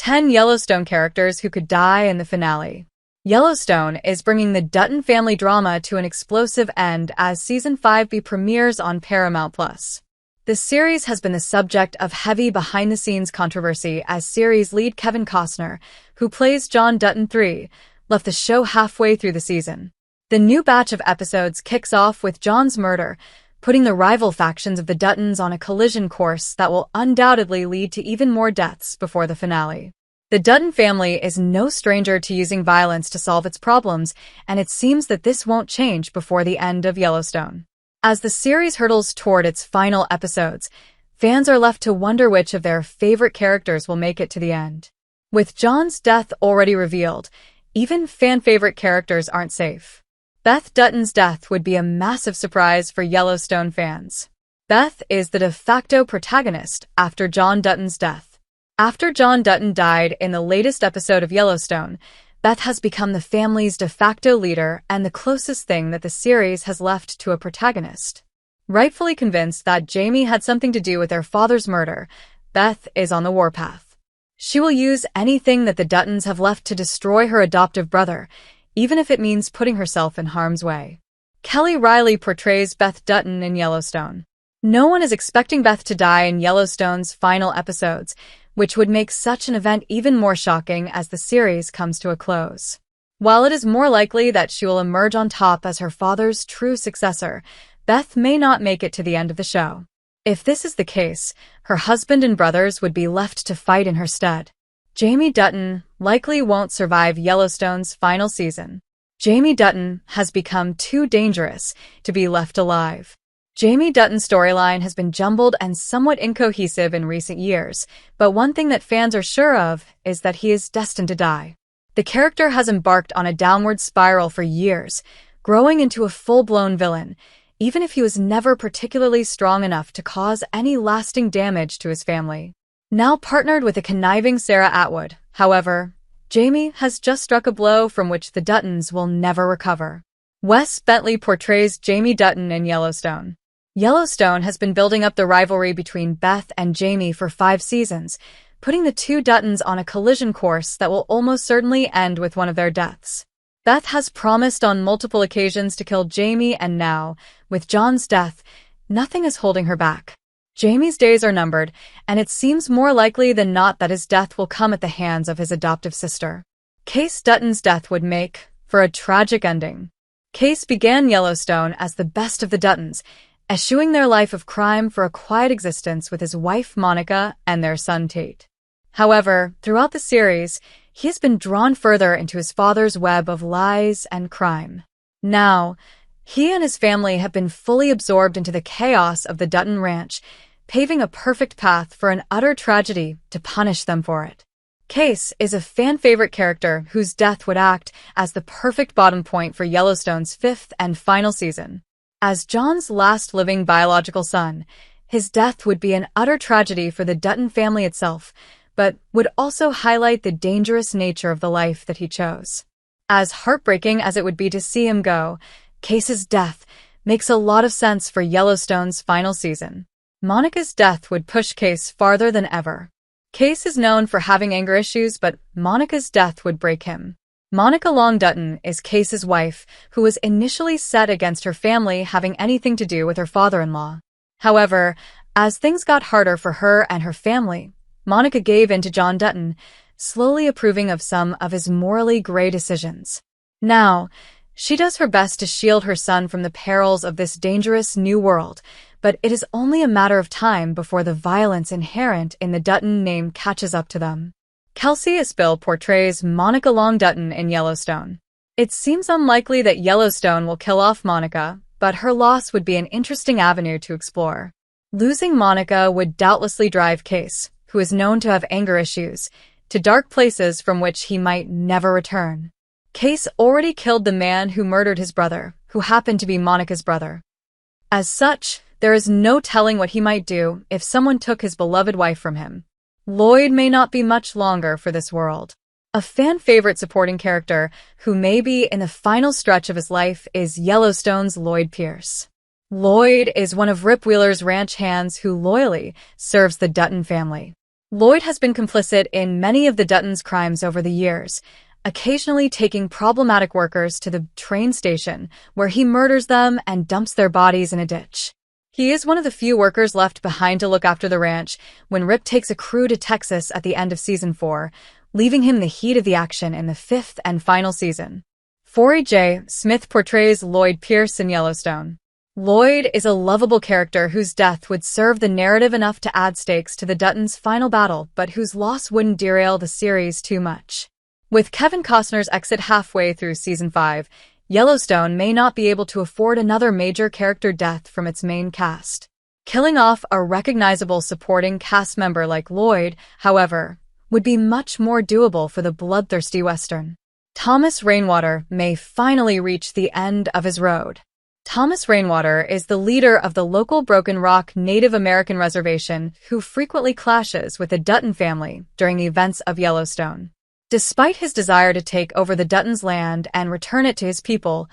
10 Yellowstone characters who could die in the finale. Yellowstone is bringing the Dutton family drama to an explosive end as Season 5 premieres on Paramount+. The series has been the subject of heavy behind-the-scenes controversy as series lead Kevin Costner, who plays John Dutton III, left the show halfway through the season. The new batch of episodes kicks off with John's murder, putting the rival factions of the Duttons on a collision course that will undoubtedly lead to even more deaths before the finale. The Dutton family is no stranger to using violence to solve its problems, and it seems that this won't change before the end of Yellowstone. As the series hurtles toward its final episodes, fans are left to wonder which of their favorite characters will make it to the end. With John's death already revealed, even fan-favorite characters aren't safe. Beth Dutton's death would be a massive surprise for Yellowstone fans. Beth is the de facto protagonist after John Dutton's death. After John Dutton died in the latest episode of Yellowstone, Beth has become the family's de facto leader and the closest thing that the series has left to a protagonist. Rightfully convinced that Jamie had something to do with their father's murder, Beth is on the warpath. She will use anything that the Duttons have left to destroy her adoptive brother, even if it means putting herself in harm's way. Kelly Reilly portrays Beth Dutton in Yellowstone. No one is expecting Beth to die in Yellowstone's final episodes, which would make such an event even more shocking as the series comes to a close. While it is more likely that she will emerge on top as her father's true successor, Beth may not make it to the end of the show. If this is the case, her husband and brothers would be left to fight in her stead. Jamie Dutton likely won't survive Yellowstone's final season. Jamie Dutton has become too dangerous to be left alive. Jamie Dutton's storyline has been jumbled and somewhat incohesive in recent years, but one thing that fans are sure of is that he is destined to die. The character has embarked on a downward spiral for years, growing into a full-blown villain, even if he was never particularly strong enough to cause any lasting damage to his family. Now partnered with a conniving Sarah Atwood, however, Jamie has just struck a blow from which the Duttons will never recover. Wes Bentley portrays Jamie Dutton in Yellowstone. Yellowstone has been building up the rivalry between Beth and Jamie for 5 seasons, putting the two Duttons on a collision course that will almost certainly end with one of their deaths. Beth has promised on multiple occasions to kill Jamie, and now, with John's death, nothing is holding her back. Jamie's days are numbered, and it seems more likely than not that his death will come at the hands of his adoptive sister. Kayce Dutton's death would make for a tragic ending. Kayce began Yellowstone as the best of the Duttons, eschewing their life of crime for a quiet existence with his wife Monica and their son Tate. However, throughout the series, he has been drawn further into his father's web of lies and crime. Now, he and his family have been fully absorbed into the chaos of the Dutton Ranch, paving a perfect path for an utter tragedy to punish them for it. Kayce is a fan-favorite character whose death would act as the perfect bottom point for Yellowstone's 5th and final season. As John's last living biological son, his death would be an utter tragedy for the Dutton family itself, but would also highlight the dangerous nature of the life that he chose. As heartbreaking as it would be to see him go, Kayce's death makes a lot of sense for Yellowstone's final season. Monica's death would push Kayce farther than ever. Kayce is known for having anger issues, but Monica's death would break him. Monica Long-Dutton is Kayce's wife, who was initially set against her family having anything to do with her father-in-law. However, as things got harder for her and her family, Monica gave in to John Dutton, slowly approving of some of his morally gray decisions. Now, she does her best to shield her son from the perils of this dangerous new world, but it is only a matter of time before the violence inherent in the Dutton name catches up to them. Kayce Dutton portrays Monica Long-Dutton in Yellowstone. It seems unlikely that Yellowstone will kill off Monica, but her loss would be an interesting avenue to explore. Losing Monica would doubtlessly drive Kayce, who is known to have anger issues, to dark places from which he might never return. Kayce already killed the man who murdered his brother, who happened to be Monica's brother. As such, there is no telling what he might do if someone took his beloved wife from him. Lloyd may not be much longer for this world. A fan-favorite supporting character who may be in the final stretch of his life is Yellowstone's Lloyd Pierce. Lloyd is one of Rip Wheeler's ranch hands who loyally serves the Dutton family. Lloyd has been complicit in many of the Duttons' crimes over the years, occasionally taking problematic workers to the train station, where he murders them and dumps their bodies in a ditch. He is one of the few workers left behind to look after the ranch when Rip takes a crew to Texas at the end of Season 4, leaving him the heat of the action in the 5th and final season. Forey J. Smith portrays Lloyd Pierce in Yellowstone. Lloyd is a lovable character whose death would serve the narrative enough to add stakes to the Duttons' final battle, but whose loss wouldn't derail the series too much. With Kevin Costner's exit halfway through Season 5, Yellowstone may not be able to afford another major character death from its main cast. Killing off a recognizable supporting cast member like Lloyd, however, would be much more doable for the bloodthirsty Western. Thomas Rainwater may finally reach the end of his road. Thomas Rainwater is the leader of the local Broken Rock Native American reservation who frequently clashes with the Dutton family during the events of Yellowstone. Despite his desire to take over the Duttons' land and return it to his people,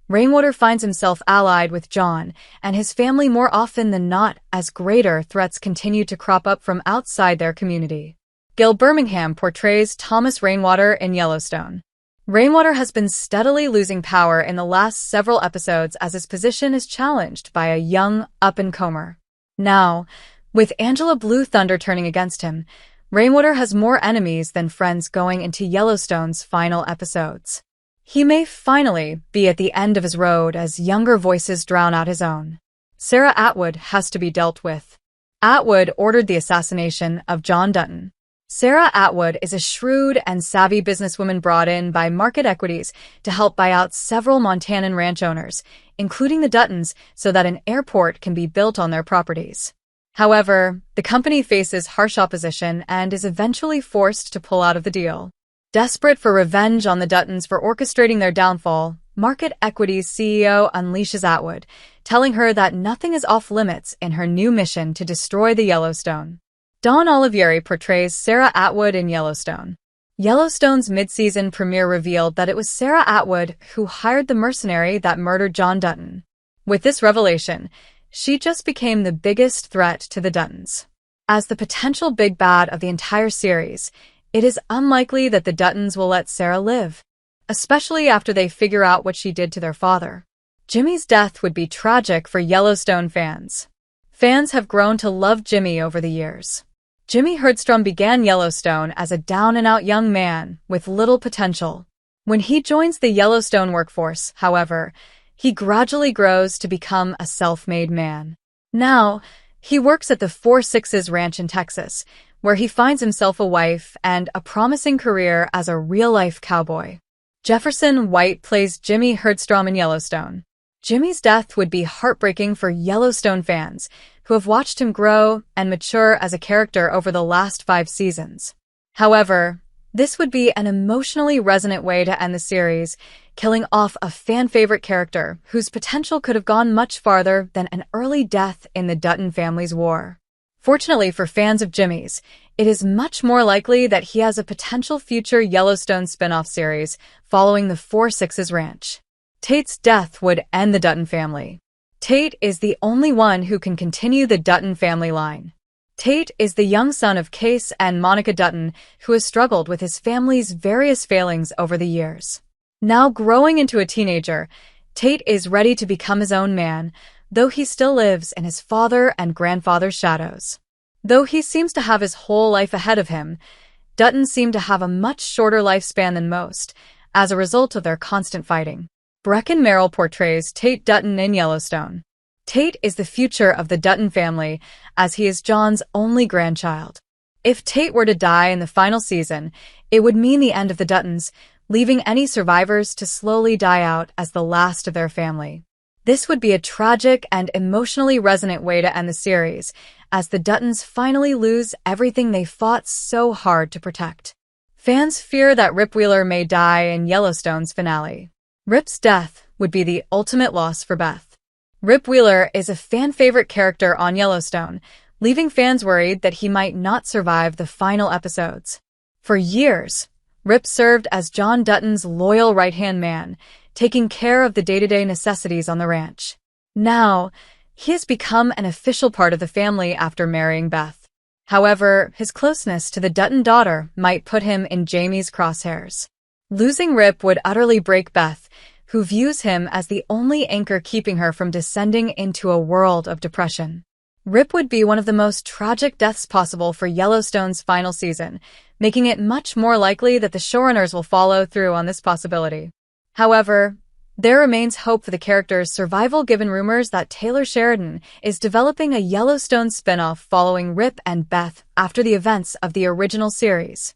Rainwater finds himself allied with John and his family more often than not as greater threats continue to crop up from outside their community. Gil Birmingham portrays Thomas Rainwater in Yellowstone. Rainwater has been steadily losing power in the last several episodes as his position is challenged by a young up-and-comer. Now, with Angela Blue Thunder turning against him, Rainwater has more enemies than friends going into Yellowstone's final episodes. He may finally be at the end of his road as younger voices drown out his own. Sarah Atwood has to be dealt with. Atwood ordered the assassination of John Dutton. Sarah Atwood is a shrewd and savvy businesswoman brought in by market equities to help buy out several Montanan ranch owners, including the Duttons, so that an airport can be built on their properties. However, the company faces harsh opposition and is eventually forced to pull out of the deal. Desperate for revenge on the Duttons for orchestrating their downfall, Market Equities CEO unleashes Atwood, telling her that nothing is off-limits in her new mission to destroy the Yellowstone. Dawn Olivieri portrays Sarah Atwood in Yellowstone. Yellowstone's mid-season premiere revealed that it was Sarah Atwood who hired the mercenary that murdered John Dutton. With this revelation, she just became the biggest threat to the Duttons. As the potential big bad of the entire series, it is unlikely that the Duttons will let Sarah live, especially after they figure out what she did to their father. Jimmy's death would be tragic for Yellowstone fans. Fans have grown to love Jimmy over the years. Jimmy Herdstrom began Yellowstone as a down-and-out young man with little potential. When he joins the Yellowstone workforce, however, he gradually grows to become a self-made man. Now, he works at the 4-6's ranch in Texas, where he finds himself a wife and a promising career as a real-life cowboy. Jefferson White plays Jimmy Herdstrom in Yellowstone. Jimmy's death would be heartbreaking for Yellowstone fans, who have watched him grow and mature as a character over the last 5 seasons. However, this would be an emotionally resonant way to end the series, killing off a fan-favorite character whose potential could have gone much farther than an early death in the Dutton family's war. Fortunately for fans of Jimmy's, it is much more likely that he has a potential future Yellowstone spin-off series following the 4-6's ranch. Tate's death would end the Dutton family. Tate is the only one who can continue the Dutton family line. Tate is the young son of Kayce and Monica Dutton, who has struggled with his family's various failings over the years. Now growing into a teenager, Tate is ready to become his own man, though he still lives in his father and grandfather's shadows. Though he seems to have his whole life ahead of him, Duttons seem to have a much shorter lifespan than most, as a result of their constant fighting. Breckin Merrill portrays Tate Dutton in Yellowstone. Tate is the future of the Dutton family, as he is John's only grandchild. If Tate were to die in the final season, it would mean the end of the Duttons, leaving any survivors to slowly die out as the last of their family. This would be a tragic and emotionally resonant way to end the series, as the Duttons finally lose everything they fought so hard to protect. Fans fear that Rip Wheeler may die in Yellowstone's finale. Rip's death would be the ultimate loss for Beth. Rip Wheeler is a fan-favorite character on Yellowstone, leaving fans worried that he might not survive the final episodes. For years, Rip served as John Dutton's loyal right-hand man, taking care of the day-to-day necessities on the ranch. Now, he has become an official part of the family after marrying Beth. However, his closeness to the Dutton daughter might put him in Jamie's crosshairs. Losing Rip would utterly break Beth, who views him as the only anchor keeping her from descending into a world of depression. Rip would be one of the most tragic deaths possible for Yellowstone's final season, making it much more likely that the showrunners will follow through on this possibility. However, there remains hope for the character's survival given rumors that Taylor Sheridan is developing a Yellowstone spin-off following Rip and Beth after the events of the original series.